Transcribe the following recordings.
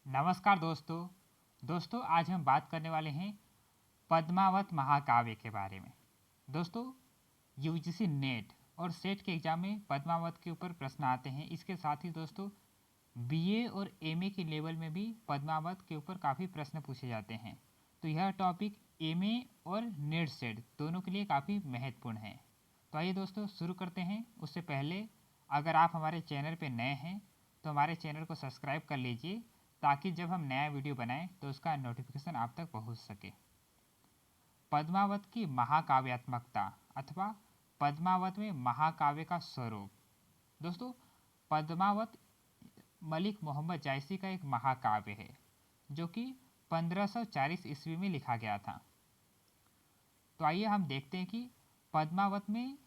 नमस्कार दोस्तों आज हम बात करने वाले हैं पद्मावत महाकाव्य के बारे में। दोस्तों, यूजीसी नेट और सेट के एग्ज़ाम में पद्मावत के ऊपर प्रश्न आते हैं। इसके साथ ही दोस्तों बीए और एमए के लेवल में भी पद्मावत के ऊपर काफ़ी प्रश्न पूछे जाते हैं। तो यह टॉपिक एमए और नेट सेट दोनों के लिए काफ़ी महत्वपूर्ण है। तो आइए दोस्तों शुरू करते हैं। उससे पहले अगर आप हमारे चैनल पर नए हैं तो हमारे चैनल को सब्सक्राइब कर लीजिए ताकि जब हम नया वीडियो बनाएं तो उसका नोटिफिकेशन आप तक पहुंच सके। पद्मावत की महाकाव्यात्मकता अथवा पद्मावत में महाकाव्य का स्वरूप। दोस्तों, पद्मावत मलिक मोहम्मद जायसी का एक महाकाव्य है जो कि 1540 ईस्वी में लिखा गया था। तो आइए हम देखते हैं कि पद्मावत में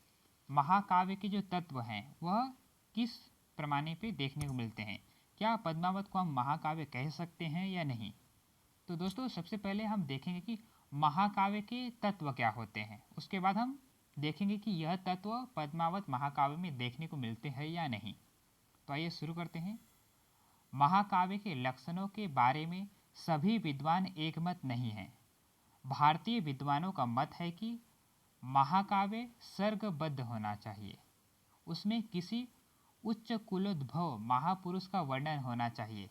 महाकाव्य के जो तत्व हैं वह किस पैमाने पे देखने को मिलते हैं। क्या पद्मावत को हम महाकाव्य कह सकते हैं या नहीं? तो दोस्तों सबसे पहले हम देखेंगे कि महाकाव्य के तत्व क्या होते हैं। उसके बाद हम देखेंगे कि यह तत्व पद्मावत महाकाव्य में देखने को मिलते हैं या नहीं। तो आइए शुरू करते हैं। महाकाव्य के लक्षणों के बारे में सभी विद्वान एकमत नहीं हैं। भारतीय विद्वानों का मत है कि महाकाव्य सर्गबद्ध होना चाहिए। उसमें किसी उच्च कुलोद्भव महापुरुष का वर्णन होना चाहिए।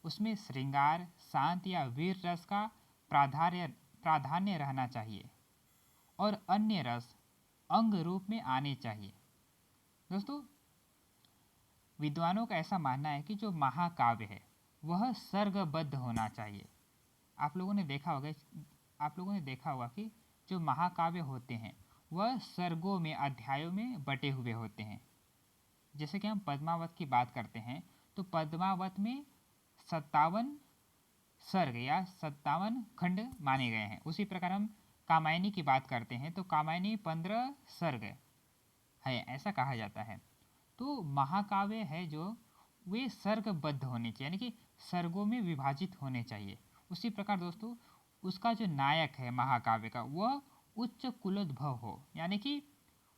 उसमें श्रृंगार, शांत या वीर रस का प्राधान्य रहना चाहिए और अन्य रस अंग रूप में आने चाहिए। दोस्तों, विद्वानों का ऐसा मानना है कि जो महाकाव्य है वह सर्गबद्ध होना चाहिए। आप लोगों ने देखा होगा कि जो महाकाव्य होते हैं वह सर्गों में, अध्यायों में बटे हुए होते हैं। जैसे कि हम पद्मावत की बात करते हैं तो पद्मावत में 57 सर्ग या 57 खंड माने गए हैं। उसी प्रकार हम कामायनी की बात करते हैं तो कामायनी 15 सर्ग है, ऐसा कहा जाता है। तो महाकाव्य है जो वे सर्गबद्ध होने चाहिए, यानी कि सर्गों में विभाजित होने चाहिए। उसी प्रकार दोस्तों उसका जो नायक है महाकाव्य का वह उच्च कुलोद्भव हो, यानी कि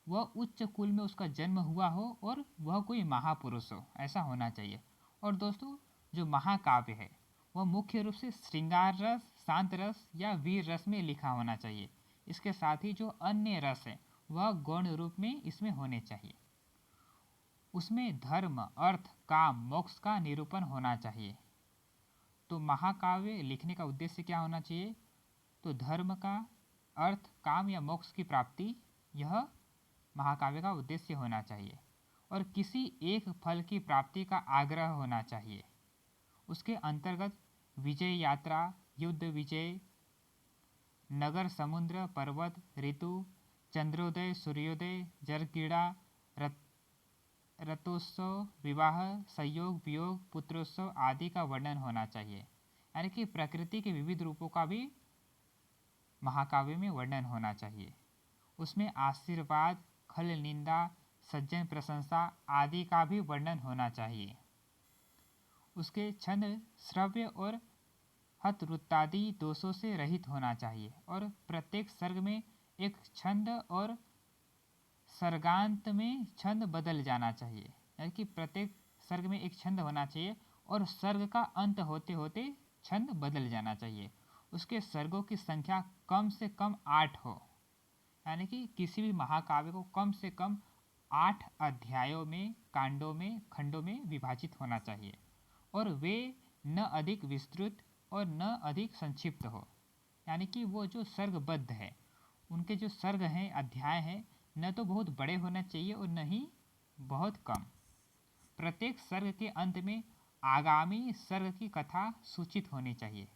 वह उच्च कुल में उसका जन्म हुआ हो और वह कोई महापुरुष हो, ऐसा होना चाहिए। और दोस्तों जो महाकाव्य है वह मुख्य रूप से श्रृंगार रस, शांत रस या वीर रस में लिखा होना चाहिए। इसके साथ ही जो अन्य रस है वह गौण रूप में इसमें होने चाहिए। उसमें धर्म, अर्थ, काम, मोक्ष का निरूपण होना चाहिए। तो महाकाव्य लिखने का उद्देश्य क्या होना चाहिए? तो धर्म का, अर्थ, काम या मोक्ष की प्राप्ति, यह महाकाव्य का उद्देश्य होना चाहिए। और किसी एक फल की प्राप्ति का आग्रह होना चाहिए। उसके अंतर्गत विजय यात्रा, युद्ध विजय, नगर, समुद्र, पर्वत, ऋतु, चंद्रोदय, सूर्योदय, जल क्रीड़ा, रथोत्सव, विवाह, संयोग, वियोग, पुत्रोत्सव आदि का वर्णन होना चाहिए। यानी कि प्रकृति के विविध रूपों का भी महाकाव्य में वर्णन होना चाहिए। उसमें आशीर्वाद, खल निंदा, सज्जन प्रशंसा आदि का भी वर्णन होना चाहिए। उसके छंद श्रव्य और हतवृत्तादि दोषों से रहित होना चाहिए और प्रत्येक सर्ग में एक छंद और सर्गांत में छंद बदल जाना चाहिए। यानी कि प्रत्येक सर्ग में एक छंद होना चाहिए और सर्ग का अंत होते होते छंद बदल जाना चाहिए। उसके सर्गों की संख्या कम से कम 8 हो, यानी कि किसी भी महाकाव्य को कम से कम 8 अध्यायों में, कांडों में, खंडों में विभाजित होना चाहिए और वे न अधिक विस्तृत और न अधिक संक्षिप्त हो। यानी कि वो जो सर्गबद्ध है उनके जो सर्ग हैं, अध्याय हैं, न तो बहुत बड़े होना चाहिए और न ही बहुत कम। प्रत्येक सर्ग के अंत में आगामी सर्ग की कथा सूचित होनी चाहिए।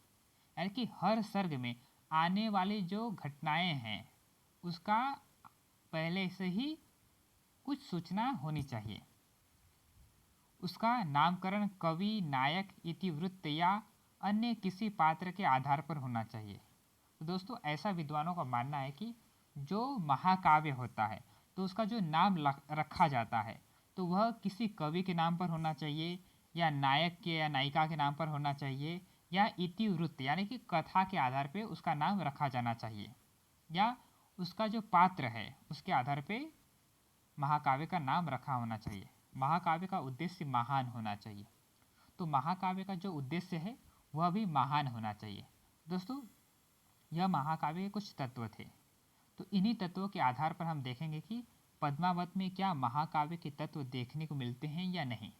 यानी कि हर सर्ग में आने वाली जो घटनाएं हैं उसका पहले से ही कुछ सूचना होनी चाहिए। उसका नामकरण कवि, नायक, इतिवृत्त या अन्य किसी पात्र के आधार पर होना चाहिए। तो दोस्तों ऐसा विद्वानों का मानना है कि जो महाकाव्य होता है तो उसका जो नाम रखा जाता है तो वह किसी कवि के नाम पर होना चाहिए या नायक के या नायिका के नाम पर होना चाहिए या इतिवृत्त यानी कि कथा के आधार पर उसका नाम रखा जाना चाहिए या उसका जो पात्र है उसके आधार पर महाकाव्य का नाम रखा होना चाहिए। महाकाव्य का उद्देश्य महान होना चाहिए। तो महाकाव्य का जो उद्देश्य है वह भी महान होना चाहिए। दोस्तों, यह महाकाव्य के कुछ तत्व थे। तो इन्हीं तत्वों के आधार पर हम देखेंगे कि पद्मावत में क्या महाकाव्य के तत्व देखने को मिलते हैं या नहीं।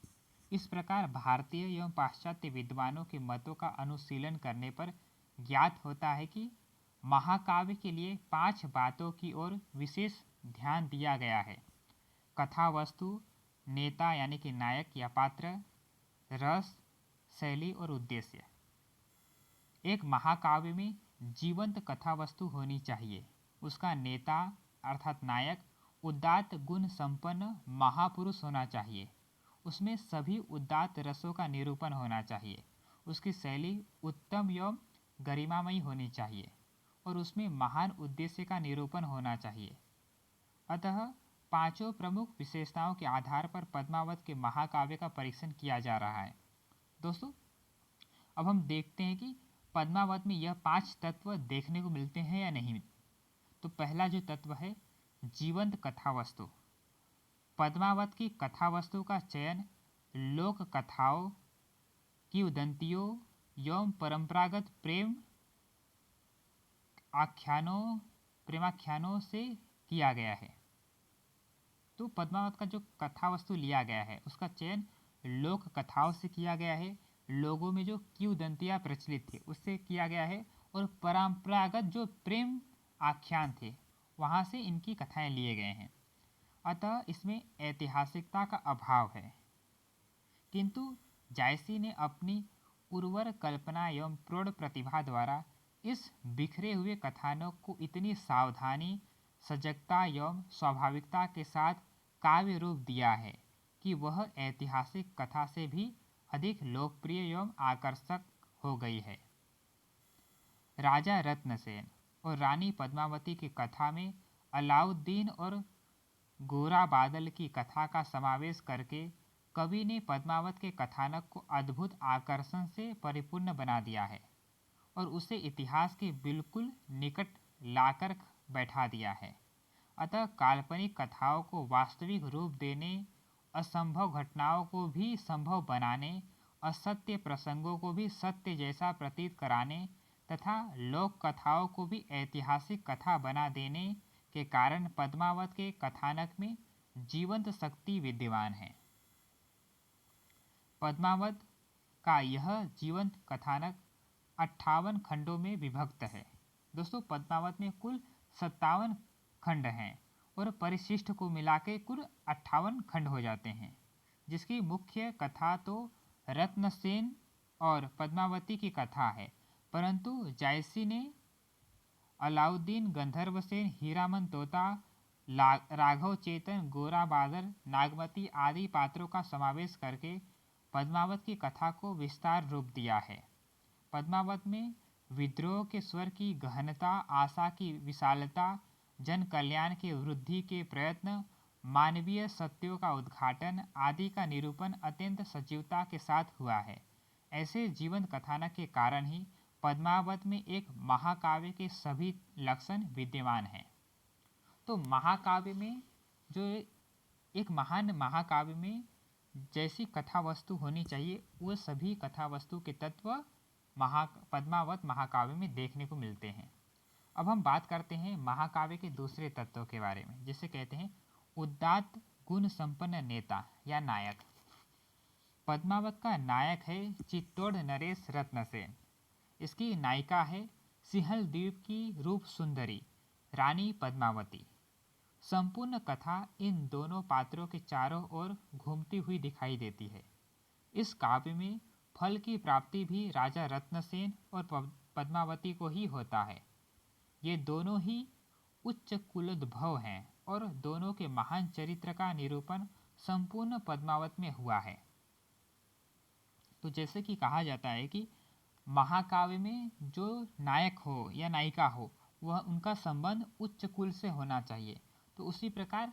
इस प्रकार भारतीय एवं पाश्चात्य विद्वानों के मतों का अनुशीलन करने पर ज्ञात होता है कि महाकाव्य के लिए 5 बातों की ओर विशेष ध्यान दिया गया है। कथा वस्तु, नेता यानी कि नायक या पात्र, रस, शैली और उद्देश्य। एक महाकाव्य में जीवंत कथा वस्तु होनी चाहिए। उसका नेता अर्थात नायक उदात्त गुण संपन्न महापुरुष होना चाहिए। उसमें सभी उदात्त रसों का निरूपण होना चाहिए। उसकी शैली उत्तम एवं गरिमामयी होनी चाहिए और उसमें महान उद्देश्य का निरूपण होना चाहिए। अतः 5 प्रमुख विशेषताओं के आधार पर पद्मावत के महाकाव्य का परीक्षण किया जा रहा है। दोस्तों, अब हम देखते हैं कि पद्मावत में यह 5 तत्व देखने को मिलते हैं या नहीं। तो पहला जो तत्व है जीवंत कथा वस्तु। पद्मावत की कथा वस्तु का चयन लोक कथाओं, किंवदंतियों एवं परंपरागत प्रेमाख्यानों से किया गया है। तो पद्मावत का जो कथा वस्तु लिया गया है उसका चयन लोक कथाओं से किया गया है, लोगों में जो किंवदंतियाँ प्रचलित थी उससे किया गया है, और परंपरागत जो प्रेम आख्यान थे वहाँ से इनकी कथाएं लिए गए हैं। अतः इसमें ऐतिहासिकता का अभाव है। किंतु जायसी ने अपनी उर्वर कल्पना एवं प्रौढ़ प्रतिभा द्वारा इस बिखरे हुए कथानक को इतनी सावधानी, सजगता एवं स्वाभाविकता के साथ काव्य रूप दिया है कि वह ऐतिहासिक कथा से भी अधिक लोकप्रिय एवं आकर्षक हो गई है। राजा रत्नसेन और रानी पद्मावती की कथा में अलाउद्दीन और गोरा बादल की कथा का समावेश करके कवि ने पद्मावत के कथानक को अद्भुत आकर्षण से परिपूर्ण बना दिया है और उसे इतिहास के बिल्कुल निकट लाकर बैठा दिया है। अतः काल्पनिक कथाओं को वास्तविक रूप देने, असंभव घटनाओं को भी संभव बनाने, असत्य प्रसंगों को भी सत्य जैसा प्रतीत कराने तथा लोक कथाओं को भी ऐतिहासिक कथा बना देने के कारण पद्मावत के कथानक में जीवंत शक्ति विद्यमान है। पद्मावत का यह जीवंत कथानक 58 खंडों में विभक्त है। दोस्तों, पद्मावत में कुल 57 खंड हैं और परिशिष्ट को मिला के कुल 58 खंड हो जाते हैं, जिसकी मुख्य कथा तो रत्नसेन और पद्मावती की कथा है, परंतु जायसी ने अलाउद्दीन, गंधर्वसेन, हीरामन तोता, राघव चेतन, गोरा बादल, नागमती आदि पात्रों का समावेश करके पद्मावत की कथा को विस्तार रूप दिया है। पद्मावत में विद्रोह के स्वर की गहनता, आशा की विशालता, जन कल्याण के वृद्धि के प्रयत्न, मानवीय सत्यों का उद्घाटन आदि का निरूपण अत्यंत सजीवता के साथ हुआ है। ऐसे जीवंत कथानक के कारण ही पद्मावत में एक महाकाव्य के सभी लक्षण विद्यमान हैं। तो महाकाव्य में जो एक महान महाकाव्य में जैसी कथा वस्तु होनी चाहिए वो सभी कथा वस्तु के तत्व पद्मावत महाकाव्य में देखने को मिलते हैं। अब हम बात करते हैं महाकाव्य के दूसरे तत्व के बारे में, जिसे कहते हैं उदात्त गुण संपन्न नेता या नायक। पद्मावत का नायक है चित्तौड़ नरेश रत्नसेन। इसकी नायिका है सिंहल द्वीप की रूप सुंदरी रानी पद्मावती। संपूर्ण कथा इन दोनों पात्रों के चारों ओर घूमती हुई दिखाई देती है। इस काव्य में फल की प्राप्ति भी राजा रत्नसेन और पद्मावती को ही होता है। ये दोनों ही उच्च कुलोद्भव हैं और दोनों के महान चरित्र का निरूपण संपूर्ण पद्मावत में हुआ है। तो जैसे कि कहा जाता है कि महाकाव्य में जो नायक हो या नायिका हो वह उनका संबंध उच्च कुल से होना चाहिए। तो उसी प्रकार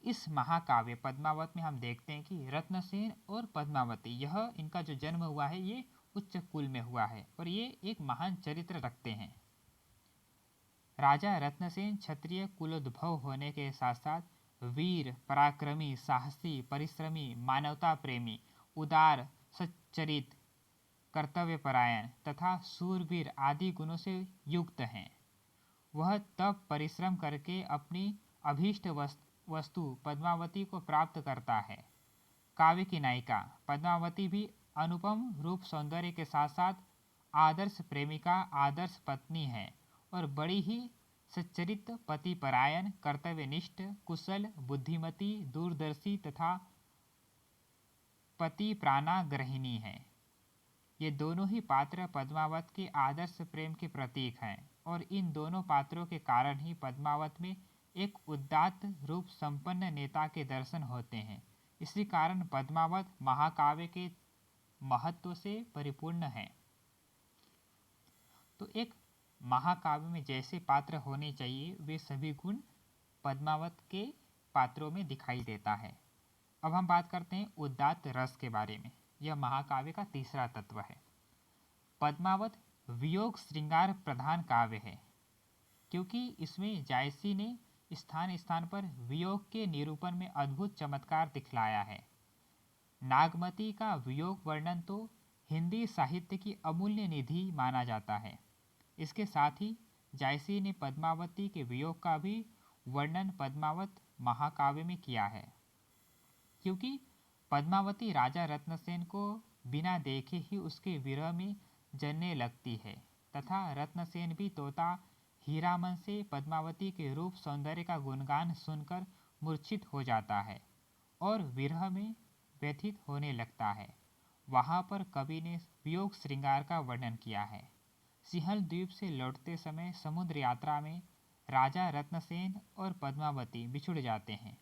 इस महाकाव्य पद्मावत में हम देखते हैं कि रत्नसेन और पद्मावती यह इनका जो जन्म हुआ है ये उच्च कुल में हुआ है और ये एक महान चरित्र रखते हैं। राजा रत्नसेन क्षत्रिय कुलोद्भव होने के साथ साथ वीर, पराक्रमी, साहसी, परिश्रमी, मानवता प्रेमी, उदार, सच्चरित, कर्तव्यपरायण तथा सूरवीर आदि गुणों से युक्त हैं। वह तब परिश्रम करके अपनी अभीष्ट वस्तु पद्मावती को प्राप्त करता है। काव्य की नायिका पद्मावती भी अनुपम रूप सौंदर्य के साथ साथ आदर्श प्रेमिका, आदर्श पत्नी है और बड़ी ही सच्चरित, पतिपरायण, कर्तव्यनिष्ठ, कुशल, बुद्धिमती, दूरदर्शी तथा पति प्राणाग्रहिणी है। ये दोनों ही पात्र पद्मावत के आदर्श प्रेम के प्रतीक हैं और इन दोनों पात्रों के कारण ही पद्मावत में एक उदात्त रूप संपन्न नेता के दर्शन होते हैं। इसी कारण पद्मावत महाकाव्य के महत्व से परिपूर्ण है। तो एक महाकाव्य में जैसे पात्र होने चाहिए वे सभी गुण पद्मावत के पात्रों में दिखाई देता है। अब हम बात करते हैं उदात्त रस के बारे में। यह महाकाव्य का तीसरा तत्व है। पद्मावत वियोग श्रृंगार प्रधान काव्य है क्योंकि इसमें जायसी ने स्थान स्थान पर वियोग के निरूपण में अद्भुत चमत्कार दिखलाया है। नागमती का वियोग वर्णन तो हिंदी साहित्य की अमूल्य निधि माना जाता है। इसके साथ ही जायसी ने पद्मावती के वियोग का भी वर्णन पद्मावत महाकाव्य में किया है क्योंकि पद्मावती राजा रत्नसेन को बिना देखे ही उसके विरह में जलने लगती है तथा रत्नसेन भी तोता हीरामन से पद्मावती के रूप सौंदर्य का गुणगान सुनकर मूर्छित हो जाता है और विरह में व्यथित होने लगता है। वहाँ पर कवि ने वियोग श्रृंगार का वर्णन किया है। सिंहल द्वीप से लौटते समय समुद्र यात्रा में राजा रत्नसेन और पद्मावती बिछुड़ जाते हैं।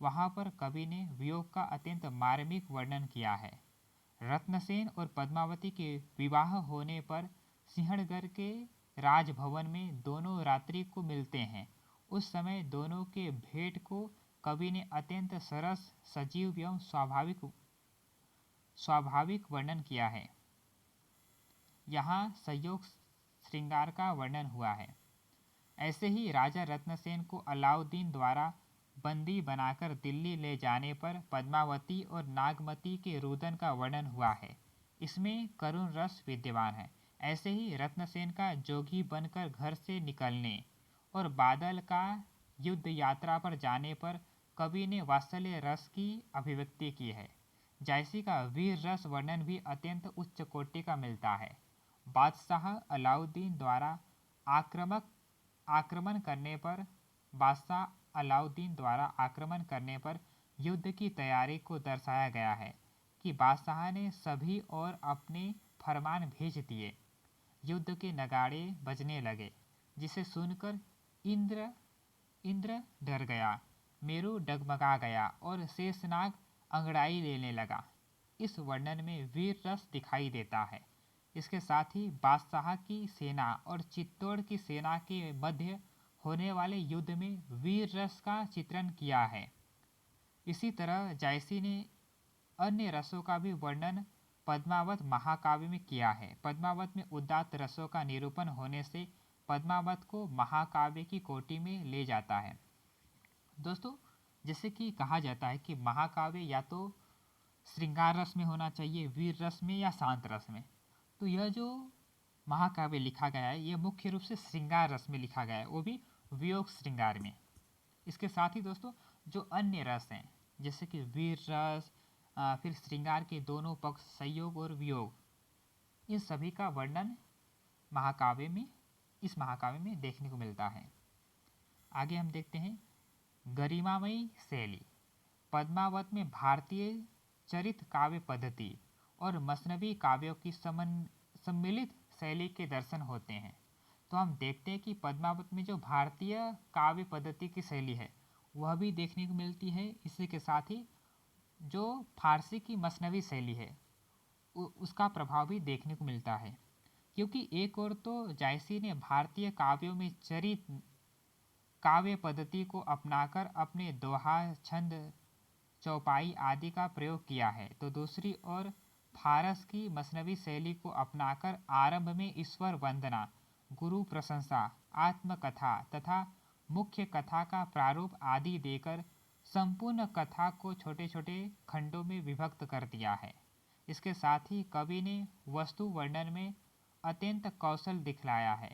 वहाँ पर कवि ने वियोग का अत्यंत मार्मिक वर्णन किया है। रत्नसेन और पद्मावती के विवाह होने पर सिंहड़गढ़ के राजभवन में दोनों रात्रि को मिलते हैं। उस समय दोनों के भेंट को कवि ने अत्यंत सरस, सजीव एवं स्वाभाविक वर्णन किया है। यहाँ संयोग श्रृंगार का वर्णन हुआ है। ऐसे ही राजा रत्नसेन को अलाउद्दीन द्वारा बंदी बनाकर दिल्ली ले जाने पर पद्मावती और नागमती के रुदन का वर्णन हुआ है। इसमें करुण रस विद्यमान है। ऐसे ही रत्नसेन का जोगी बनकर घर से निकलने और बादल का युद्ध यात्रा पर जाने पर कवि ने वात्सल्य रस की अभिव्यक्ति की है। जायसी का वीर रस वर्णन भी अत्यंत उच्च कोटि का मिलता है। बादशाह अलाउद्दीन द्वारा आक्रमण करने पर युद्ध की तैयारी को दर्शाया गया है कि बादशाह ने सभी और अपने फरमान भेज दिए। युद्ध के नगाड़े बजने लगे जिसे सुनकर इंद्र डर गया, मेरु डगमगा गया और शेषनाग अंगड़ाई लेने लगा। इस वर्णन में वीर रस दिखाई देता है। इसके साथ ही बादशाह की सेना और चित्तौड़ की सेना के मध्य होने वाले युद्ध में वीर रस का चित्रण किया है। इसी तरह जायसी ने अन्य रसों का भी वर्णन पद्मावत महाकाव्य में किया है। पद्मावत में उदात्त रसों का निरूपण होने से पद्मावत को महाकाव्य की कोटि में ले जाता है। दोस्तों, जैसे कि कहा जाता है कि महाकाव्य या तो श्रृंगार रस में होना चाहिए, वीर रस में या शांत रस में। तो यह जो महाकाव्य लिखा गया है यह मुख्य रूप से श्रृंगार रस में लिखा गया है, वो भी वियोग श्रृंगार में। इसके साथ ही दोस्तों जो अन्य रस हैं जैसे कि वीर रस, फिर श्रृंगार के दोनों पक्ष संयोग और वियोग, इन सभी का वर्णन इस महाकाव्य में देखने को मिलता है। आगे हम देखते हैं गरिमामयी शैली। पद्मावत में भारतीय चरित काव्य पद्धति और मसनवी काव्यों की सम्मिलित शैली के दर्शन होते हैं। तो हम देखते हैं कि पद्मावत में जो भारतीय काव्य पद्धति की शैली है वह भी देखने को मिलती है। इसी के साथ ही जो फारसी की मसनवी शैली है उसका प्रभाव भी देखने को मिलता है, क्योंकि एक ओर तो जायसी ने भारतीय काव्यों में चरित काव्य पद्धति को अपनाकर अपने दोहा, छंद, चौपाई आदि का प्रयोग किया है, तो दूसरी ओर फारस की मसनवी शैली को अपनाकर आरंभ में ईश्वर वंदना, गुरु प्रशंसा, आत्मकथा तथा मुख्य कथा का प्रारूप आदि देकर संपूर्ण कथा को छोटे छोटे खंडों में विभक्त कर दिया है। इसके साथ ही कवि ने वस्तु वर्णन में अत्यंत कौशल दिखलाया है।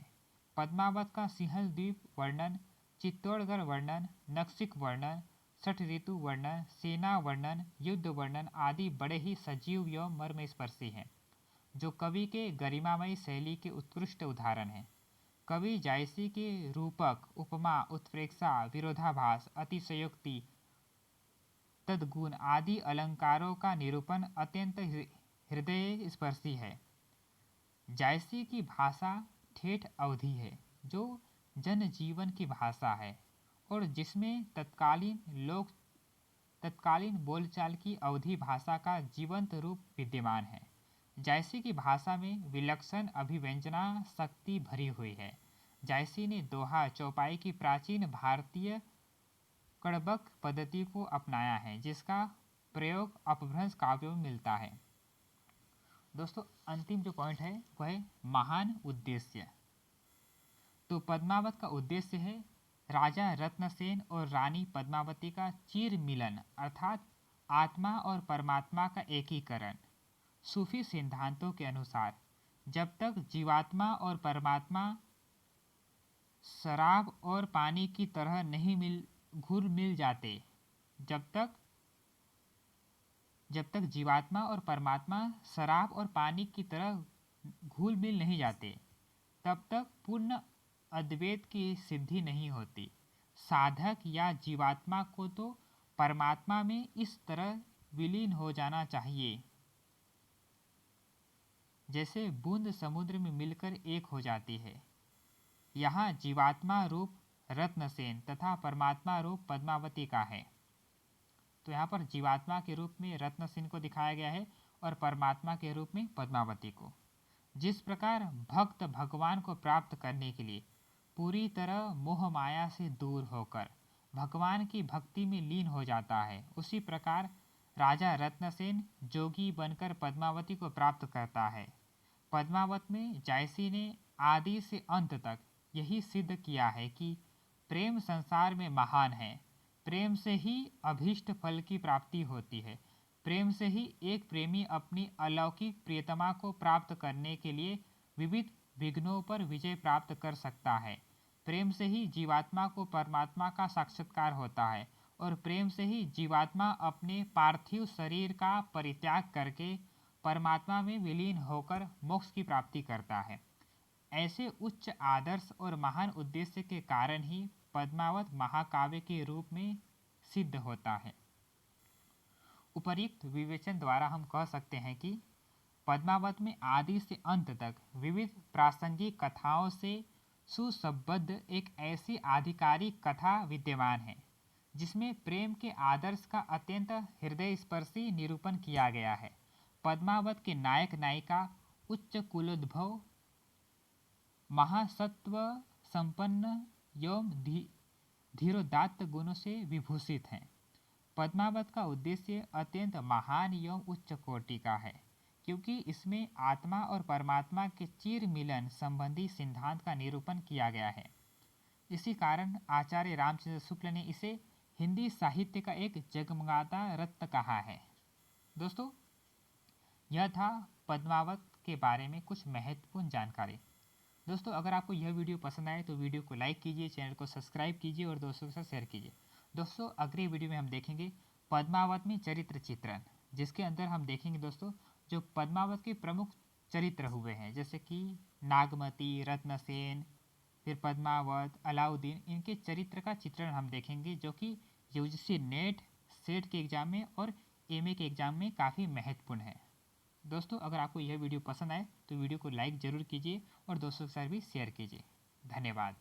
पद्मावत का सिंहल द्वीप वर्णन, चित्तौड़गढ़ वर्णन, नक्सिक वर्णन, छठ ऋतु वर्णन, सेना वर्णन, युद्ध वर्णन आदि बड़े ही सजीव एवं मर्मस्पर्शी हैं, जो कवि के गरिमामयी शैली के उत्कृष्ट उदाहरण हैं। कवि जायसी के रूपक, उपमा, उत्प्रेक्षा, विरोधाभास, अतिशयोक्ति, तद्गुण आदि अलंकारों का निरूपण अत्यंत हृदय स्पर्शी है। जायसी की भाषा ठेठ अवधी है, जो जनजीवन की भाषा है और जिसमें तत्कालीन बोलचाल की अवधी भाषा का जीवंत रूप विद्यमान है। जायसी की भाषा में विलक्षण अभिव्यंजना शक्ति भरी हुई है। जायसी ने दोहा चौपाई की प्राचीन भारतीय कड़बक पद्धति को अपनाया है, जिसका प्रयोग अपभ्रंश काव्यों में मिलता है। दोस्तों, अंतिम जो पॉइंट है वह है महान उद्देश्य। तो पद्मावत का उद्देश्य है राजा रत्नसेन और रानी पद्मावती का चिर मिलन, अर्थात आत्मा और परमात्मा का एकीकरण। सूफी सिद्धांतों के अनुसार जब तक जीवात्मा और परमात्मा शराब और पानी की तरह नहीं घुल मिल जाते, जब तक जीवात्मा और परमात्मा शराब और पानी की तरह घुल मिल नहीं जाते, तब तक पूर्ण अद्वैत की सिद्धि नहीं होती। साधक या जीवात्मा को तो परमात्मा में इस तरह विलीन हो जाना चाहिए जैसे बूंद समुद्र में मिलकर एक हो जाती है। यहाँ जीवात्मा रूप रत्नसेन तथा परमात्मा रूप पद्मावती का है। तो यहाँ पर जीवात्मा के रूप में रत्नसेन को दिखाया गया है और परमात्मा के रूप में पद्मावती को। जिस प्रकार भक्त भगवान को प्राप्त करने के लिए पूरी तरह मोह माया से दूर होकर भगवान की भक्ति में लीन हो जाता है, उसी प्रकार राजा रत्नसेन जोगी बनकर पद्मावती को प्राप्त करता है। पद्मावत में जायसी ने आदि से अंत तक यही सिद्ध किया है कि प्रेम संसार में महान है। प्रेम से ही अभीष्ट फल की प्राप्ति होती है। प्रेम से ही एक प्रेमी अपनी अलौकिक प्रियतमा को प्राप्त करने के लिए विविध विघ्नों पर विजय प्राप्त कर सकता है। प्रेम से ही जीवात्मा को परमात्मा का साक्षात्कार होता है और प्रेम से ही जीवात्मा अपने पार्थिव शरीर का परित्याग करके परमात्मा में विलीन होकर मोक्ष की प्राप्ति करता है। ऐसे उच्च आदर्श और महान उद्देश्य के कारण ही पद्मावत महाकाव्य के रूप में सिद्ध होता है। उपर्युक्त विवेचन द्वारा हम कह सकते हैं कि पद्मावत में आदि से अंत तक विविध प्रासंगिक कथाओं से सुसंबद्ध एक ऐसी आधिकारिक कथा विद्यमान है जिसमें प्रेम के आदर्श का अत्यंत हृदय स्पर्शी निरूपण किया गया है। पद्मावत के नायक नायिका उच्च कुलोद्भव, महासत्व संपन्न एवं धीरोदात्त गुणों से विभूषित हैं। पद्मावत का उद्देश्य अत्यंत महान एवं उच्च कोटि का है, क्योंकि इसमें आत्मा और परमात्मा के चिर मिलन संबंधी सिद्धांत का निरूपण किया गया है। इसी कारण आचार्य रामचंद्र शुक्ल ने इसे हिंदी साहित्य का एक जगमगाता रत्न कहा है। दोस्तों, यह था पद्मावत के बारे में कुछ महत्वपूर्ण जानकारी। दोस्तों, अगर आपको यह वीडियो पसंद आए तो वीडियो को लाइक कीजिए, चैनल को सब्सक्राइब कीजिए और दोस्तों के साथ शेयर कीजिए। दोस्तों, अगले वीडियो में हम देखेंगे पद्मावत में चरित्र चित्रण, जिसके अंदर हम देखेंगे दोस्तों जो पद्मावत के प्रमुख चरित्र हुए हैं, जैसे कि नागमती, रत्नसेन, फिर पद्मावत, अलाउद्दीन, इनके चरित्र का चित्रण हम देखेंगे, जो कि यूजीसी नेट, सेट के एग्जाम में और एमए के एग्जाम में काफ़ी महत्वपूर्ण है। दोस्तों, अगर आपको यह वीडियो पसंद आए तो वीडियो को लाइक ज़रूर कीजिए और दोस्तों के साथ भी शेयर कीजिए। धन्यवाद।